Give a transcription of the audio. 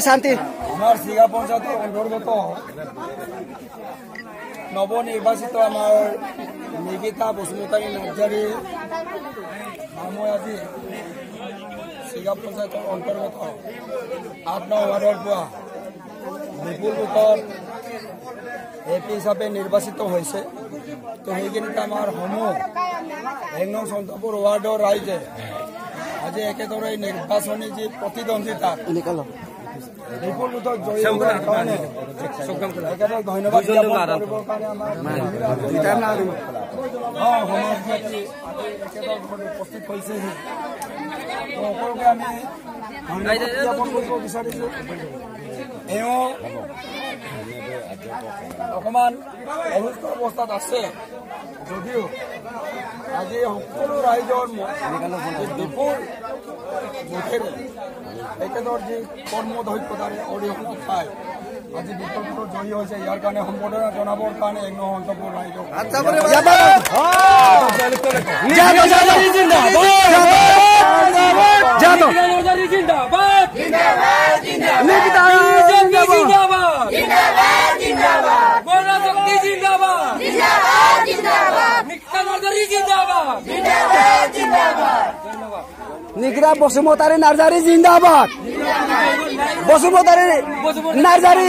শান্তি আমাৰ সিগা পঞ্চায়েতেৰ অন্তৰ্গত নবনিৰ্বাচিত আমাৰ নিকিতা বসুমতাৰী নাৰ্জাৰী মই আজি সিগা পঞ্চায়েতেৰ অন্তৰ্গত ৮-৯ ওয়াৰ্ডেৰ পৰা বিপুল বুটৰ এপি হিসাবে নিৰ্বাচিত হয়েছে। তো সেইখিনিতে আমাৰ সমূহ ১ নং চন্দ্ৰপুৰ ওয়াৰ্ডৰ ৰাইজে আজি একেদৰে নিৰ্বাচনী যে প্ৰতিদ্বন্দ্বিতা বিপুল বুটৰ জয়ী হোৱাৰ কাৰণে একেদৰে ধন্যবাদ জ্ঞাপন কৰিবৰ কাৰণে আমাৰ সমাজবাদী একেদৰে উপস্থিত হৈছেহি। সকলোকে আমি ধন্যবাদ জ্ঞাপন কৰিব বিচাৰিছোঁ। এওঁ অকমান অসুস্থ অৱস্থাত আছে যদিও আজি সকলো ৰাইজৰ বিপুল ভোটেৰে একেদৰে যি কৰ্মদক্ষতাৰে অৰিহণা পায় আজি বিপুল ভোটত জয়ী হৈছে। ইয়াৰ কাৰণে সম্বৰ্ধনা জনাবৰ কাৰণে ১ নং চন্দ্ৰপুৰ ৰাইজক নিকিতা বসুমতাৰী নাৰ্জাৰী জিন্দাবাদ। বসুমতাৰী নাৰ্জাৰী